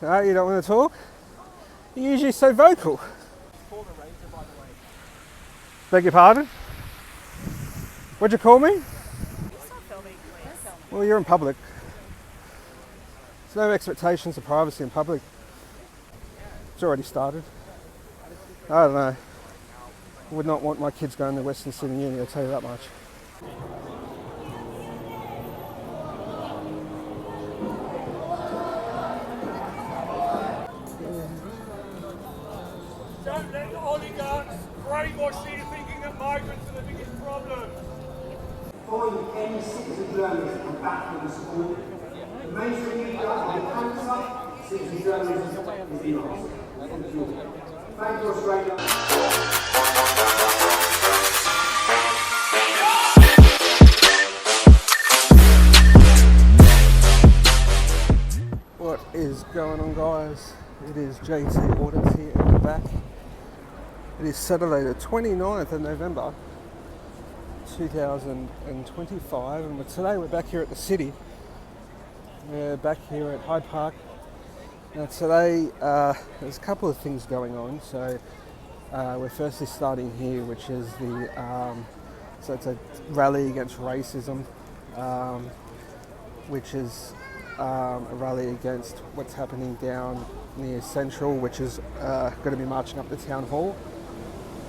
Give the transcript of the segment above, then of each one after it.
No, you don't want to talk? You're usually so vocal. Beg your pardon? What'd you call me? Well, you're in public. There's no expectations of privacy in public. It's already started. I don't know. I would not want my kids going to Western Sydney Uni, I'll tell you that much. Don't let the oligarchs brainwash you thinking that migrants are the biggest problem. Following any citizen journalism and backing the support, the mainstream media are the cancer, citizen journalism is the answer. Thank you, Australia. What is going on, guys? It is JT Audits here and we're back. It is Saturday the 29th of November 2025 and today we're back here at the city. We're back here at Hyde Park. Now today there's a couple of things going on. So we're firstly starting here, which is so it's a rally against racism, which is a rally against what's happening down near Central, which is going to be marching up to Town Hall,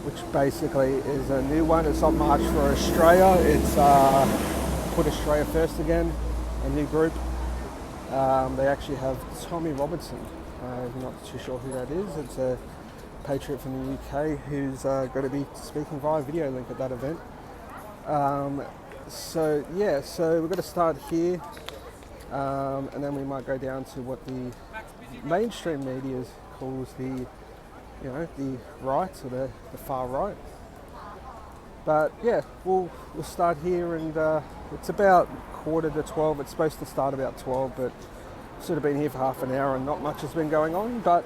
which basically is a new one. It's not March for Australia, it's Put Australia First Again, a new group. They actually have Tommy Robertson, I'm not too sure who that is. It's a patriot from the UK who's going to be speaking via video link at that event. So we're going to start here. And then we might go down to what the mainstream media calls the right, or the far right. But yeah, we'll start here, and it's about 11:45. It's supposed to start about 12, but sort of been here for half an hour and not much has been going on. But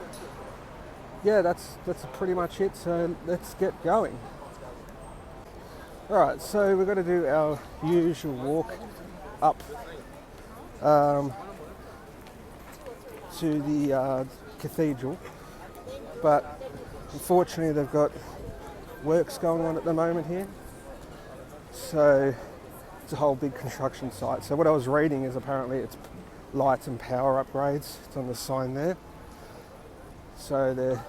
yeah, that's pretty much it. So let's get going. All right, so we're going to do our usual walk up to the cathedral, but unfortunately they've got works going on at the moment here, so it's a whole big construction site. So what I was reading is apparently it's light and power upgrades. It's on the sign there, so they're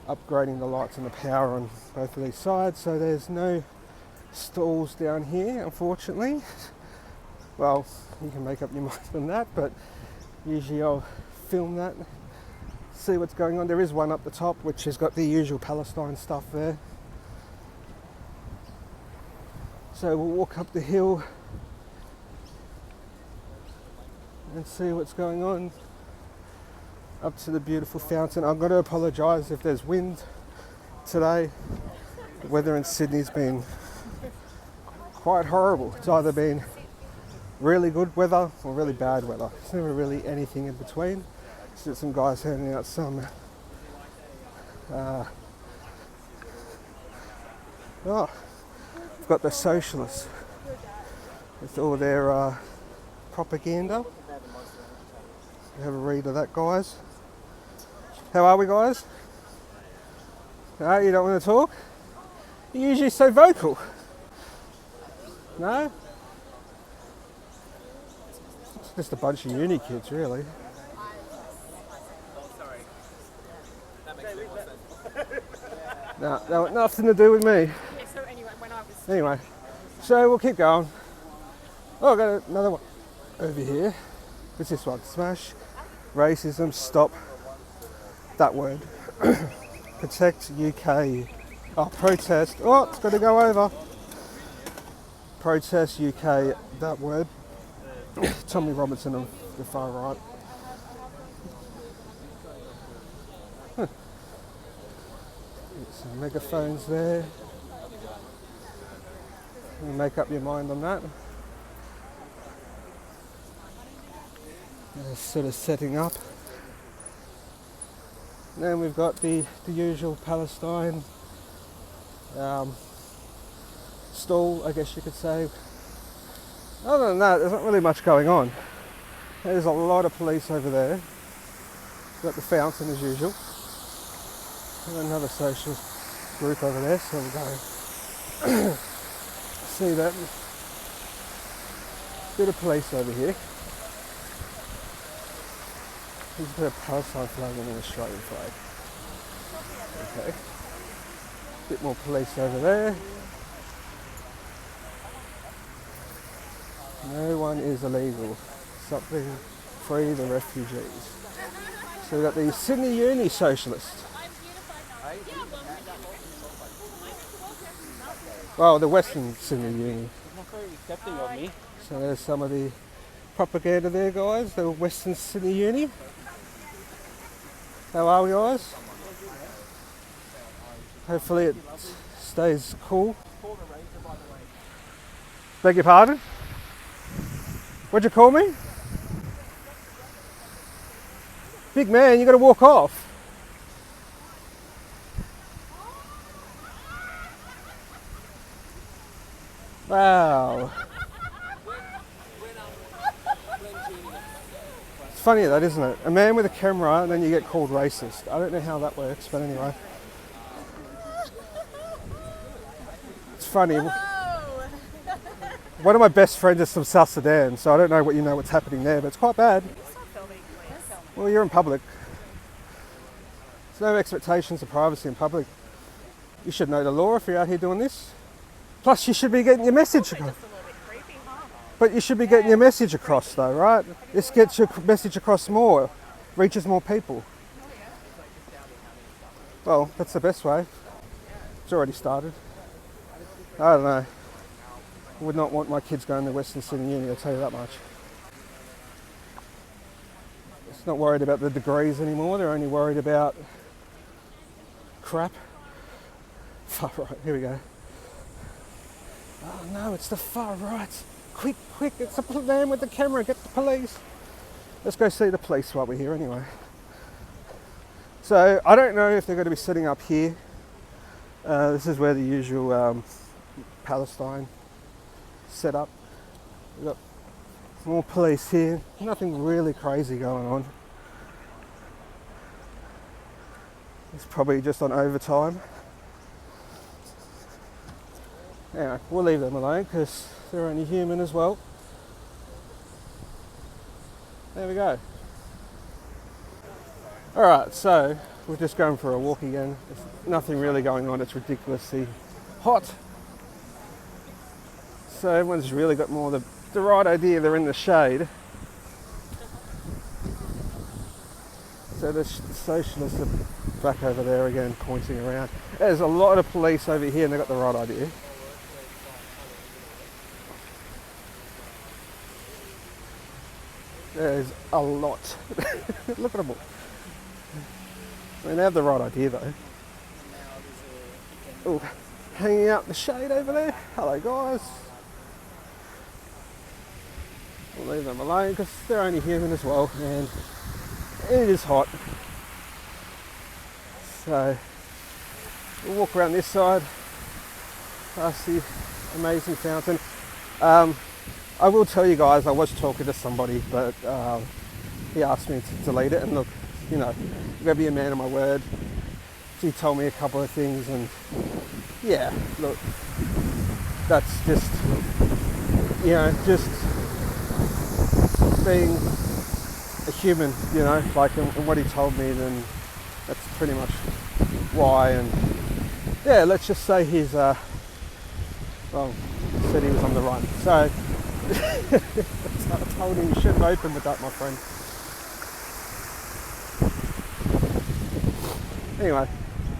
upgrading the lights and the power on both of these sides. So there's no stalls down here, unfortunately. Well, you can make up your mind on that, but usually I'll film that, see what's going on. There is one up the top which has got the usual Palestine stuff there. So we'll walk up the hill and see what's going on. Up to the beautiful fountain. I'm going to apologise if there's wind today. The weather in Sydney's been quite horrible. It's either been really good weather or really bad weather. It's never really anything in between. So some guys handing out some we've got the socialists with all their propaganda. Have a read of that, guys. How are we, guys? No, you don't want to talk? You're usually so vocal. No? Just a bunch of uni kids, really. No, nothing to do with me. Anyway, so we'll keep going. Oh, I've got another one over here. What's this one? Smash racism, stop that word. Protect UK. Oh, protest. Oh, it's got to go over. Protest UK, that word. Tommy Robertson on the far right. Some megaphones there. You make up your mind on that. Sort of setting up. Then we've got the usual Palestine stall, I guess you could say. Other than that, there's not really much going on. There's a lot of police over there. Got the fountain as usual. Got another socialist group over there, so we'll go see that. Bit of police over here. There's a bit of Palestine flag and an Australian flag. Okay. Bit more police over there. No one is illegal. Something free the refugees. So we've got the Sydney Uni socialists. Well, the Western Sydney Uni. So there's some of the propaganda there, guys. The Western Sydney Uni. How are we, guys? Hopefully it stays cool. Beg your pardon? What'd you call me? Big man, you gotta walk off. Wow. It's funny that, isn't it? A man with a camera and then you get called racist. I don't know how that works, but anyway. It's funny. One of my best friends is from South Sudan, so I don't know what you know what's happening there, but it's quite bad. Well, you're in public. There's no expectations of privacy in public. You should know the law if you're out here doing this. Plus, you should be getting your message across. But you should be getting your message across, though, right? This gets your message across more, reaches more people. Well, that's the best way. It's already started. I don't know. I would not want my kids going to Western Sydney Uni, I'll tell you that much. It's not worried about the degrees anymore, they're only worried about crap. Far right, here we go. Oh no, it's the far right. Quick, quick, it's the man with the camera, get the police. Let's go see the police while we're here anyway. So, I don't know if they're going to be sitting up here. This is where the usual Palestine set up. We've got more police here. Nothing really crazy going on. It's probably just on overtime. Anyway, we'll leave them alone because they're only human as well. There we go. Alright, so we're just going for a walk again. There's nothing really going on, it's ridiculously hot. So everyone's really got more the right idea, they're in the shade. So the socialists are back over there again, pointing around. There's a lot of police over here and they've got the right idea. There's a lot. Look at them all. I mean, they have the right idea though. Oh, hanging out in the shade over there. Hello guys. We'll leave them alone because they're only human as well and it is hot. So we'll walk around this side past the amazing fountain. I will tell you guys, I was talking to somebody, but he asked me to delete it. And look, you know, I'm gonna be a man of my word. He told me a couple of things, and yeah, look, that's just, you know, just being a human, you know, like, and what he told me, then that's pretty much why. And yeah, let's just say he's, well, said he was on the run. So I told him you should have opened with that, my friend. Anyway,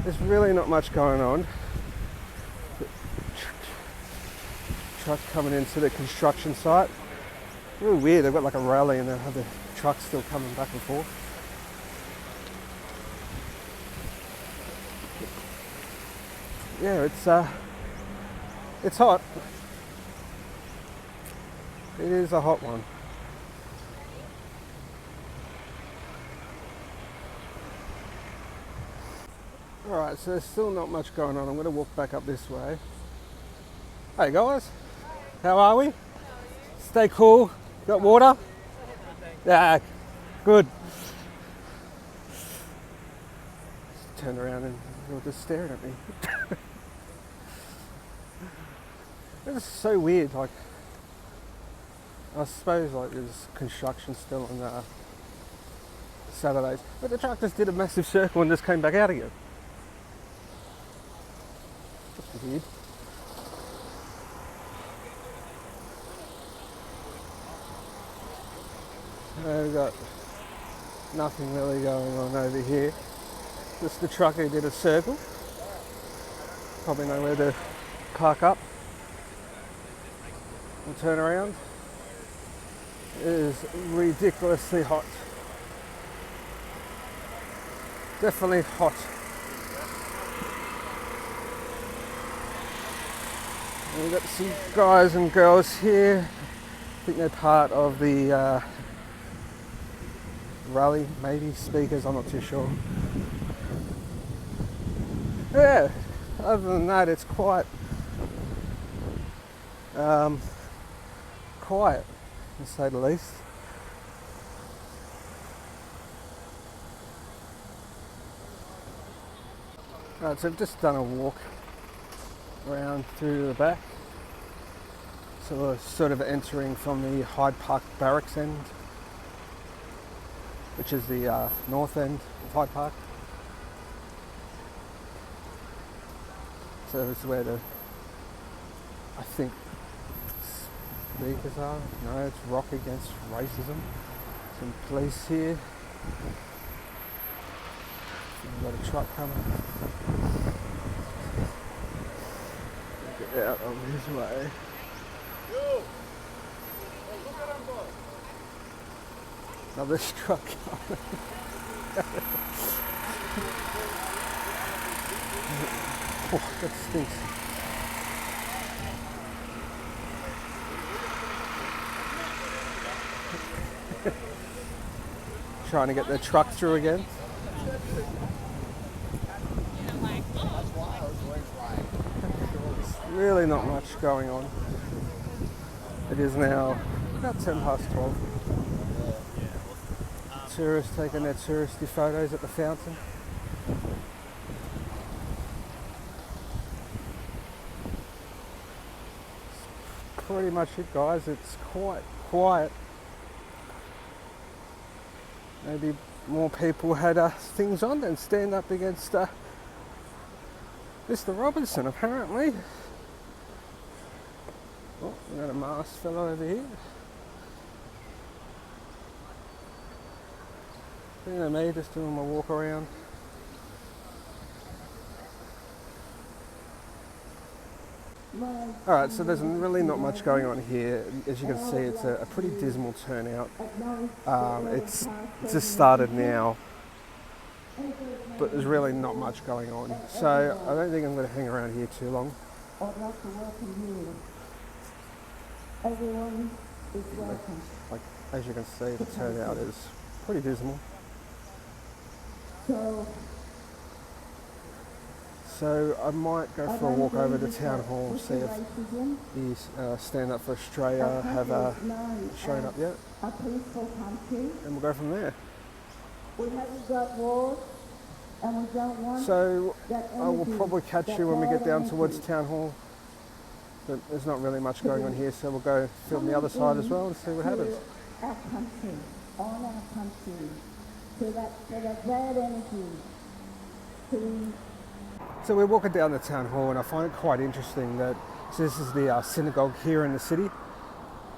there's really not much going on. Trucks coming into the construction site. Really weird, they've got like a rally and they have the trucks still coming back and forth. Yeah, it's hot. It is a hot one. Alright, so there's still not much going on. I'm going to walk back up this way. Hey guys, how are we? Stay cool. Got water? Yeah, good. turned around and they were just staring at me. It was so weird. Like, I suppose like there's construction still on Saturdays, but the truck just did a massive circle and just came back out again. That's weird. We've got nothing really going on over here. Just the trucker did a circle. Probably nowhere to park up and turn around. It is ridiculously hot. Definitely hot. And we've got some guys and girls here. I think they're part of the rally, maybe speakers, I'm not too sure. Yeah, other than that, it's quite quiet, to say the least. Right, so I've just done a walk around through the back. So we're sort of entering from the Hyde Park barracks end, which is the north end of Hyde Park. So it's where the, I think, speakers are. No, it's Rock Against Racism. Some police here. We've got a truck coming. Get out of his way. Another truck coming. Oh, that stinks. Trying to get the truck through again. There's really not much going on. It is now about 10 past 12. Tourists taking their touristy photos at the fountain. Pretty much it, guys. It's quite quiet. Maybe more people had things on than stand up against Mr. Robinson, apparently. Oh, we got a masked fellow over here. You know me, just doing my walk around. Alright, so there's really not much going on here. As you can see, it's a pretty dismal turnout. It's just started now, but there's really not much going on. So I don't think I'm going to hang around here too long. I'd like to welcome you. Everyone is welcome. Like, as you can see, the turnout is pretty dismal. So I might go for a walk over to Town Hall, see if these Stand Up for Australia have shown up yet, a peaceful country. and we'll go from there. We haven't got wars, and we don't want So that I will energy, probably catch that you when we get bad down energy. towards Town Hall, but there's not really much going on here, so we'll go film the other side as well and see what happens. Our country, on our country, to that bad energy, to So we're walking down the Town Hall, and I find it quite interesting that this is the synagogue here in the city.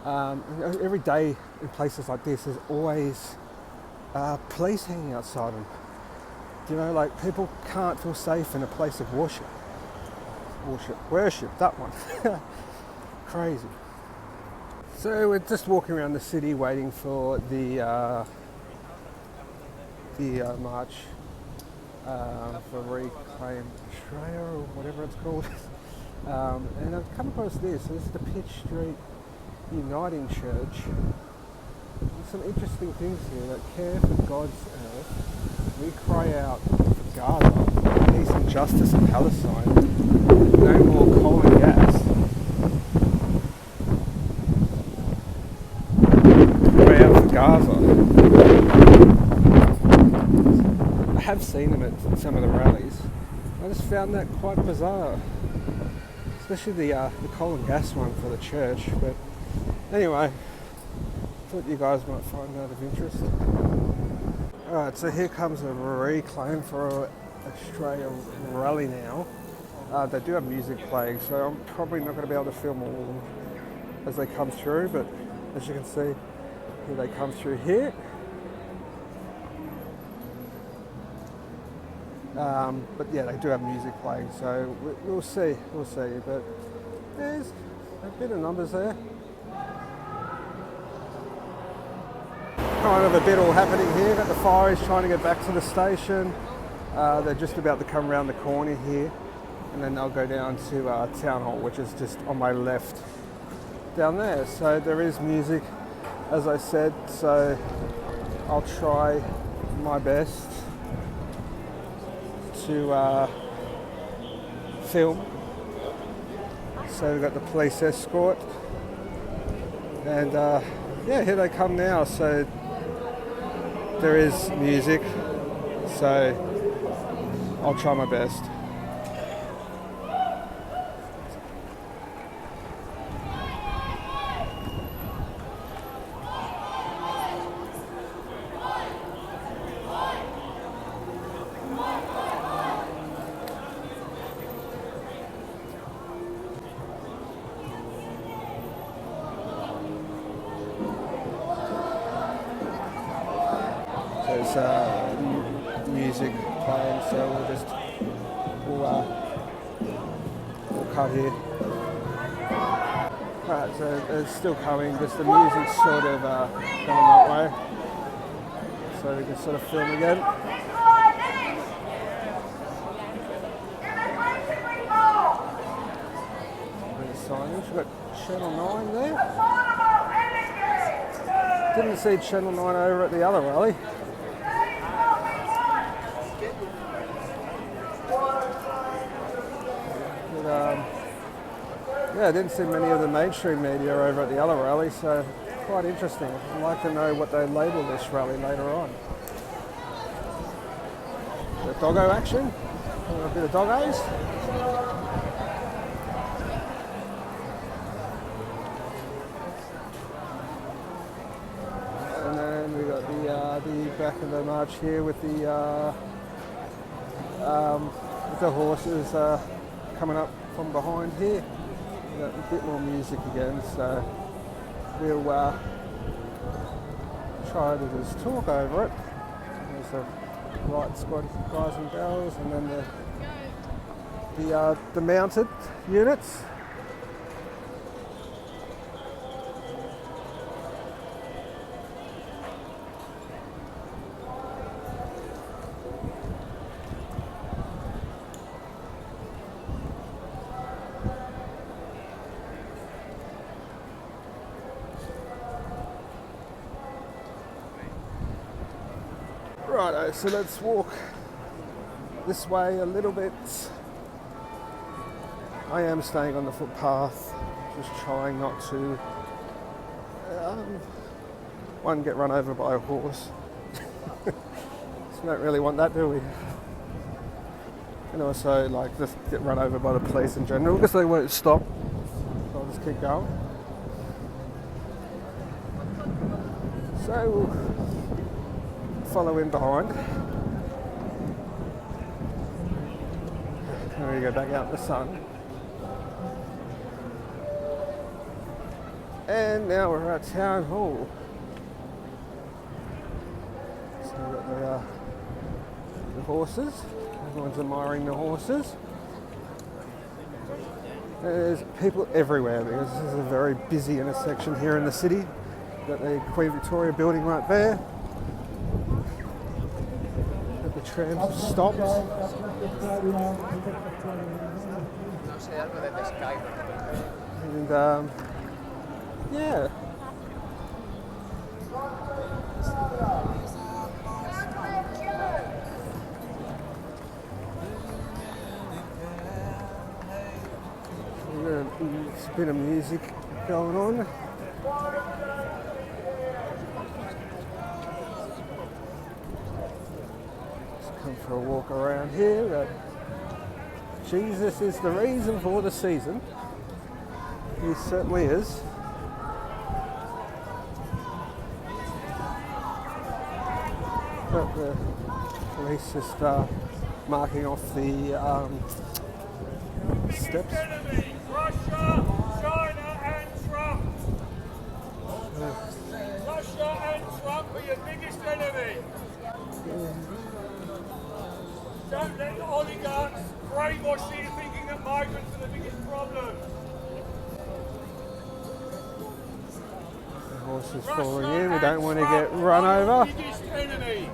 Every day in places like this, there's always police hanging outside them. You know, like, people can't feel safe in a place of worship, that one. Crazy. So we're just walking around the city waiting for the march for Reclaim Australia, or whatever it's called. And I've come across this. This is the Pitt Street Uniting Church. There's some interesting things here that care for God's earth. We cry out for Gaza, peace and justice in Palestine, no more coal and gas. Cry out for Gaza. have seen them at some of the rallies. I just found that quite bizarre, especially the coal and gas one for the church. But anyway, thought you guys might find that of interest. Alright, so here comes a reclaim for Australia rally now. They do have music playing, so I'm probably not going to be able to film all as they come through, but as you can see, here they come through here. But yeah, they do have music playing, so we'll see, but there's a bit of numbers there. Kind of a bit all happening here. Got the fireys trying to get back to the station. They're just about to come around the corner here, and then they'll go down to Town Hall, which is just on my left down there. So there is music, as I said, so I'll try my best to film. So we've got the police escort, and yeah, here they come now. So there is music, so I'll try my best. There's music playing, so we'll cut here. Right, so it's still coming, just the music's sort of going that way, so we can sort of film again. There's signage. We've got Channel 9 there. Didn't see Channel 9 over at the other rally. Yeah, I didn't see many of the mainstream media over at the other rally, so quite interesting. I'd like to know what they label this rally later on. The doggo action, a bit of doggos. And then we got the back of the march here with the horses coming up from behind here. A bit more music again, so we'll try to just talk over it. There's the right squad guys and girls, and then the mounted units. Righto, so let's walk this way a little bit. I am staying on the footpath, just trying not to one, get run over by a horse. So we don't really want that, do we? And also like just get run over by the police in general, because they won't stop. So I'll just keep going. So we'll follow in behind. There we go, back out in the sun. And now we're at Town Hall. So we've got the horses. Everyone's admiring the horses. There's people everywhere because this is a very busy intersection here in the city. Got the Queen Victoria building right there. Got the trams have stopped. And yeah. There's a bit of music going on. Just come for a walk around here, but Jesus is the reason for the season. He certainly is. But the police just marking off the steps. Enemy, Russia, China and Trump. Russia and Trump are your biggest enemy. Don't let the oligarchs brainwash you thinking that migrants are the biggest problem. The horse is falling in. We don't want to get run over. The biggest enemy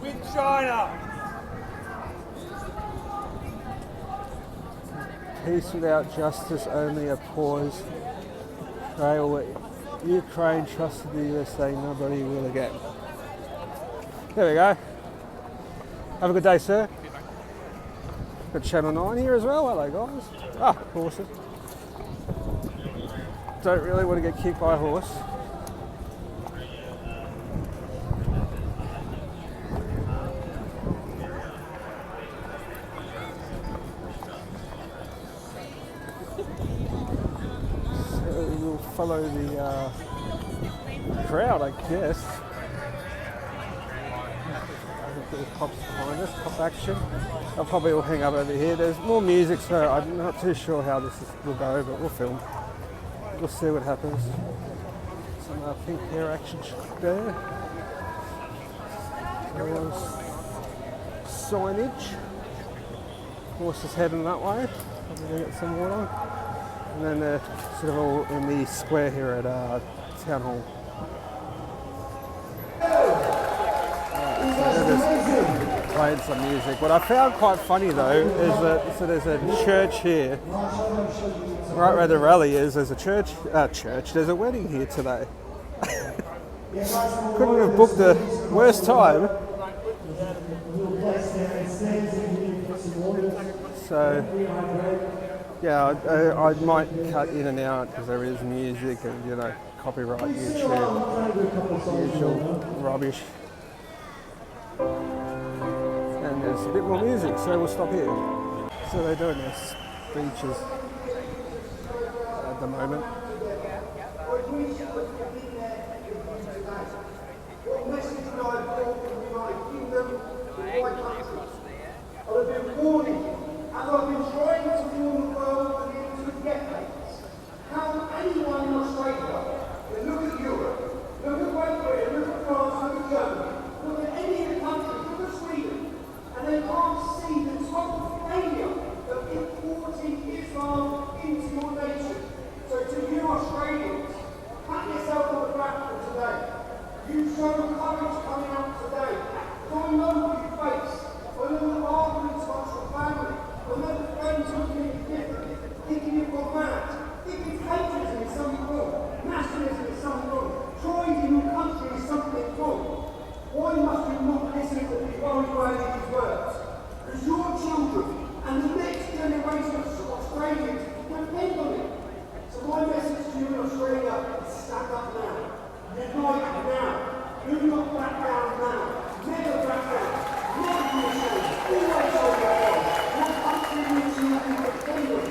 with China. Peace without justice, only a pause. Ukraine trusted the USA, nobody will again. There we go. Have a good day, sir. Got Channel 9 here as well. Hello, guys. Ah, horses. Don't really want to get kicked by a horse. So we'll follow the crowd, I guess. Little cops behind us, cop action. I'll probably all hang up over here. There's more music, so I'm not too sure how will go, but we'll film. We'll see what happens. Some pink hair action there. Signage. Horse is heading that way. Probably gonna get some water. And then they're sort of all in the square here at Town Hall. Playing some music. What I found quite funny though is that there's a church here, right where the rally is. There's a church. There's a wedding here today. Couldn't have booked the worst time. So yeah, I might cut in and out because there is music and copyright YouTube, usual rubbish. And there's a bit more music, so we'll stop here. So they're doing their speeches at the moment. I've been warning you, and I've been trying to warn the world for decades. How anyone in Australia can look at Europe, look at Great Britain, look at France, look at Germany, look at any of the countries, look at Sweden, and they can't see the total failure of importing Islam into your nation. So to you Australians, pat yourself on the back for today. You've shown courage coming out today. I know what you face. I know the arguments amongst your family. I know the friends who are being different, thinking you've gone mad, thinking patriotism is something wrong, nationalism is something wrong, pride in your country is something wrong. Why must you not listen to the foreign language words? Because your children and the next generation of Australians depend on it. So my message to you in Australia is stand up now. Unite now. Do not back down now. Never back down. Never be ashamed. Always hold your head. Your country needs you to defend it.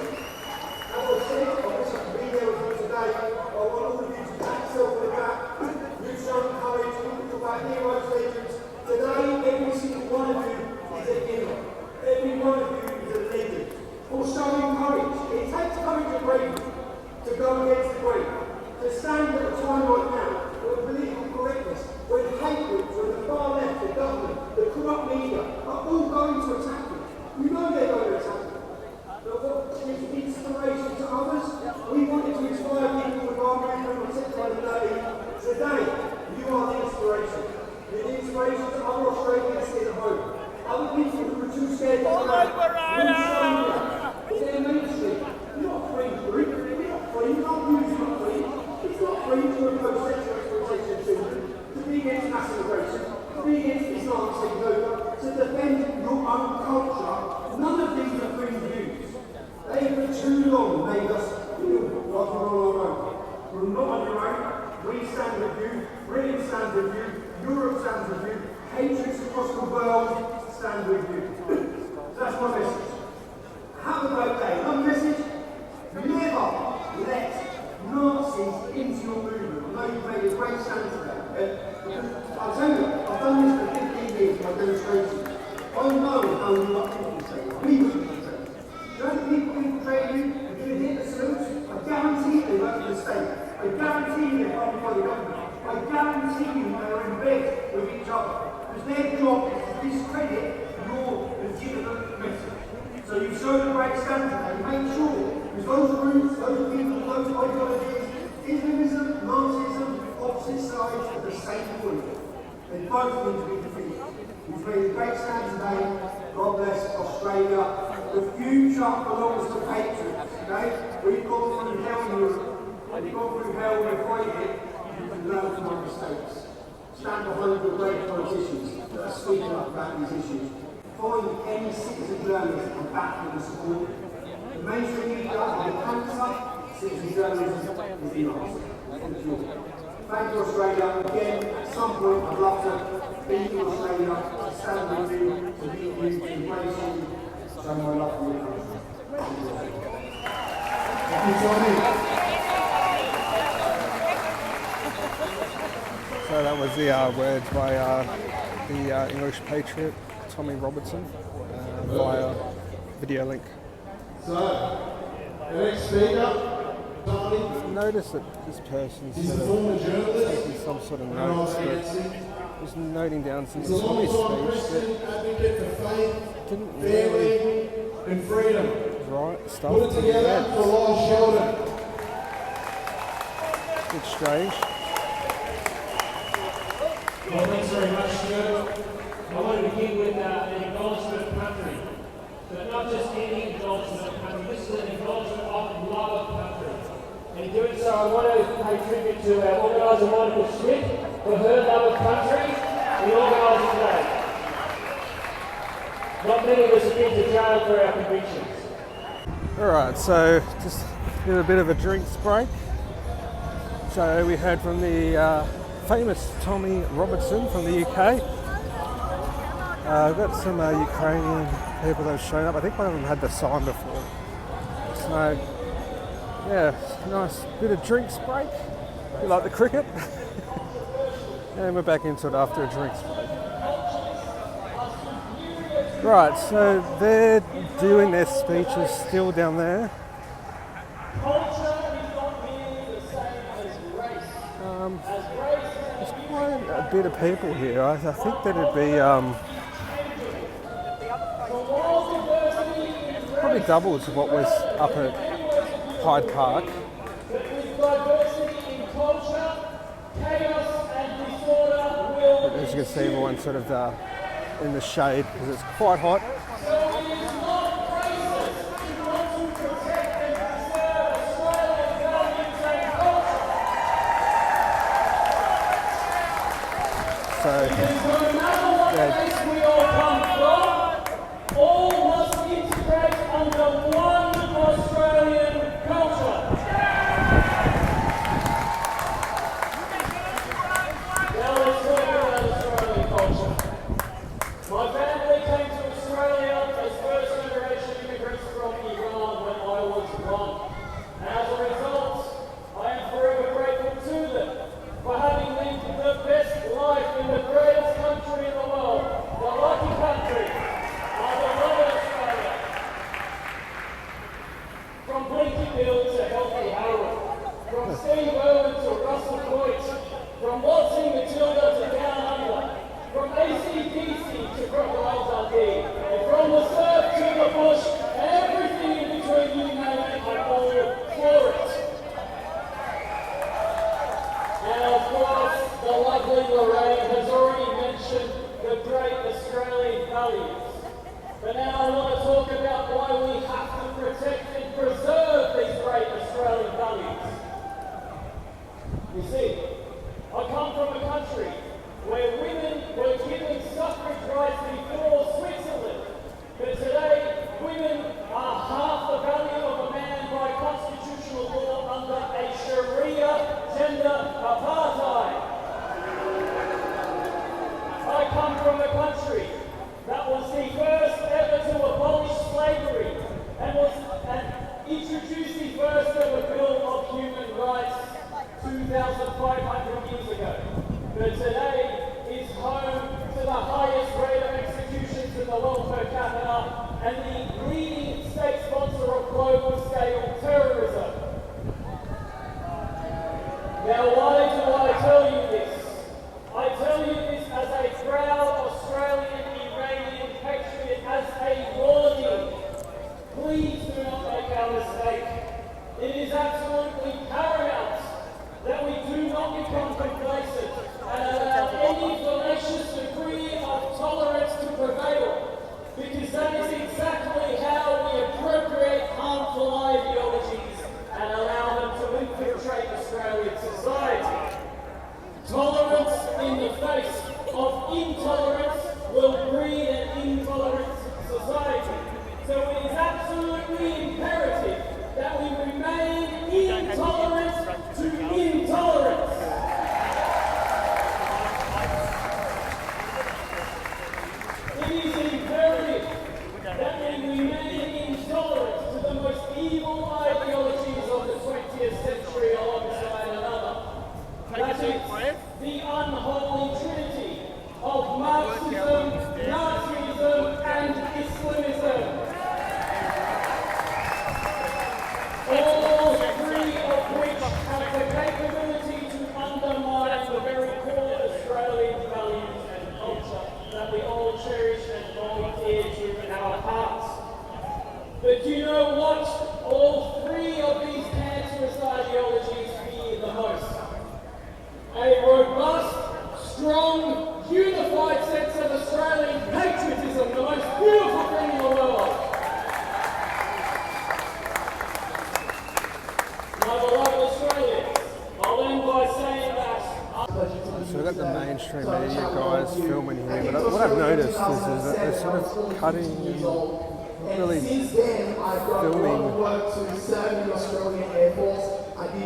As I said, I wish I could be there with you today. I want all of you to pat yourself on the back. You've shown courage. We talk about heroes, legends. Today, every single one of you is a hero. Every one of you is a legend. For showing courage. It takes courage and bravery to go against the grain. To stand at a time right now where political correctness, when hate groups, when the far left, the government, the corrupt media are all going to attack you. You know they're going to attack you. But what gives inspiration to others? We wanted to inspire people with our movement on September 30. Today, you are the inspiration. You're the inspiration to other Australians here at home. Other people who are too scared to come out. They're mainstream. You're not free, group. You're not free. You can't use it not free. It's not free to oppose sexual exploitation of children, to be against mass immigration, to be against Islam taking over, to defend your own culture. None of these are demonstration. I know how you are infiltrated. We were infiltrated. Don't people infiltrate you and do hit the salutes? I guarantee they work for the state. I guarantee you they're funded by the government. I guarantee you they're in bed with each other. Because their job is to discredit your legitimate message. So you show the great standard and make sure, because those groups, those people, those ideologies, Islamism, Marxism, opposite sides of the same coin. They both need to be defeated. You've made a great stand today. God bless Australia. The future belongs to patriots. Okay? We've gone through hell in Europe. We've gone through hell, we're fighting it. You can learn from our mistakes. Stand behind the great politicians that are speaking up about these issues. Find any citizen journalist and back them and support them. The mainstream media are the cancer. Citizen journalism is the answer. Thank you, Australia. Again, at some point, I'd love to be in Australia, to stand with you, to meet you, to embrace you, show my love for your country. Thank you, Tommy. So that was the words by the English patriot, Tommy Robertson, via video link. So, the next speaker, Tommy. Notice that this person's He's a sort of former journalist taking some sort of and notes, Aussie. but just noting down some He's a Tommy's long-time speech Christian advocate for faith, that didn't family, really and freedom. write stuff Put it to the together end. for Lyle Sheldon. Bit strange. Well, thanks very much, Stuart. I want to begin with an acknowledgement of country. But not just any acknowledgement of country, this is an acknowledgement of love of country. And in doing so, I want to pay tribute to our organiser, Monica Schmidt, for her love of country in organising today. Not many of us have been to jail for our convictions. Alright, so just did a bit of a drinks break. So we heard from the famous Tommy Robertson from the UK. We've got some Ukrainian people that have shown up. I think one of them had the sign before. So, yeah, nice bit of drinks break. You like the cricket? And we're back into it after a drinks break. Right, so they're doing their speeches still down there. There's quite a bit of people here. I think that it'd be probably doubles of what was up at Hyde Park. But as you can see, everyone's sort of in the shade because it's quite hot. So, yeah. All must integrate under one Australian culture. Now let's talk about Australian culture. My family came to Australia as first generation immigrants from Iran when I was one. As a result, I am forever grateful to them for having lived the best life in the greatest country in the world, the lucky country. From Blinky Bill to Healthy Harold, from Steve Irwin to Russell Coit, from Watching Matilda to Down Under, from AC/DC to Crocodile Dundee, and from the surf to the bush, and everything in between, you name it, I'm all for it. Now, of course, the lovely Lorraine has already mentioned the great Australian values. But now I want to talk about why we have to protect and preserve these great Australian values. You see, I come from a country where women were given suffrage rights before Switzerland. But today, women are half the value of a man by constitutional law under a Sharia gender apartheid. I come from a country that was the first ever to abolish slavery and introduced the first ever Bill of Human Rights 2,500 But do you know what all three of these cancerous ideologies fear the most? A robust, strong, unified sense of Australian patriotism, the most beautiful thing in the world. My beloved Australians, I'll end by saying that. So we've got the mainstream media guys filming here, but what I've noticed is that they're sort of cutting and really filming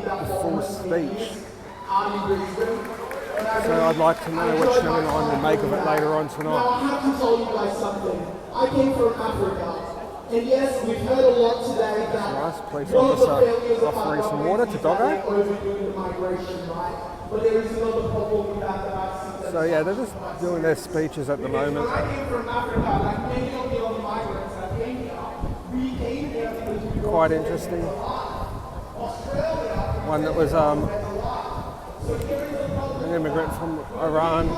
the full speech. So I'd like to know what Channel 9 will make of it later on tonight. Now, I have to tell you guys something. I came from Africa. And yes, we've heard a lot today that Nice police officer offering some water to Doggo. But there is another problem with that I see. So yeah, they're just doing their speeches at the moment. I came from Africa, like many of the other migrants that came here. We came here because we Quite interesting. One that was an immigrant from Iran,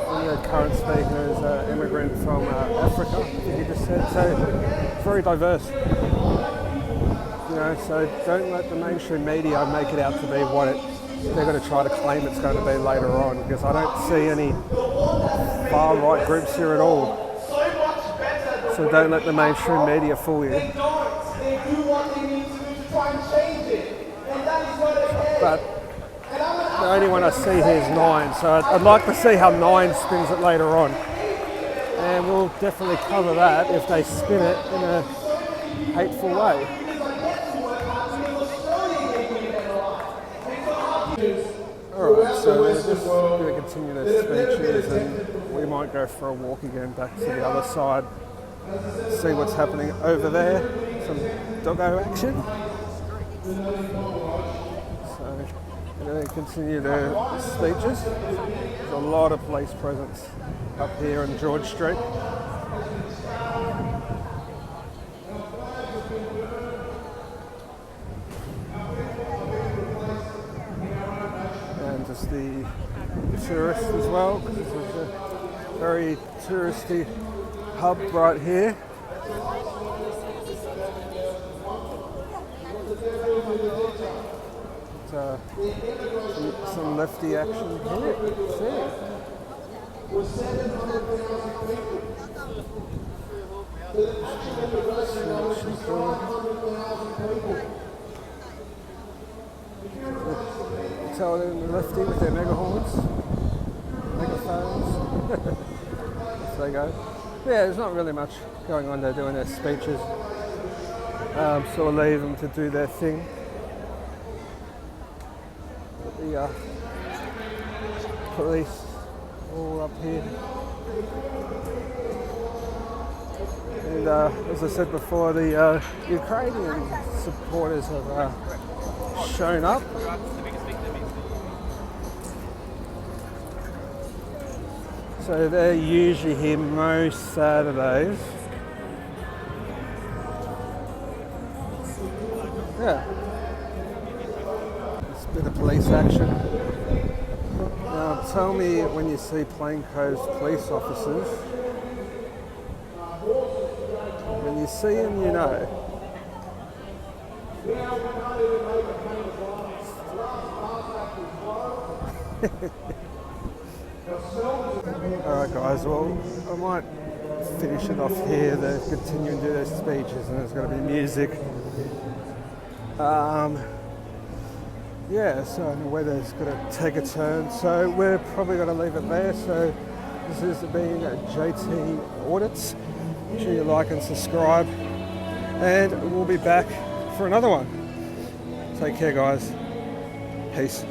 and the current speaker is an immigrant from Africa, I think he just said. So very diverse. You know, so don't let the mainstream media make it out to be what they're going to try to claim it's going to be later on, because I don't see any far right groups here at all. So don't let the mainstream media fool you. They do what they need to do to try and change it. And that is what it is. But the only one I see here is 9, so I'd like to see how 9 spins it later on. And we'll definitely cover that if they spin it in a hateful way. Alright, so they're just going to continue their speeches, and we might go for a walk again back to the other side, see what's happening over there, some doggo action. So we're going to continue their speeches. There's a lot of police presence up here on George Street. And just the tourists as well, because this is a very touristy hub right here. Some Lefty action here. See? Tell them Lefty with their megaphones. Off they go. Yeah, there's not really much going on. They're doing their speeches. So we'll leave them to do their thing. The police all up here. And as I said before, the Ukrainian supporters have shown up. So they're usually here most Saturdays. Yeah. It's a bit of police action. Now tell me when you see plainclothes police officers, when you see them you know. Alright guys, well I might finish it off here. They're continuing to do their speeches and there's going to be music. Yeah, so the weather's going to take a turn, so we're probably going to leave it there. So this has been JT Audits. Make sure you like and subscribe, and we'll be back for another one. Take care guys. Peace.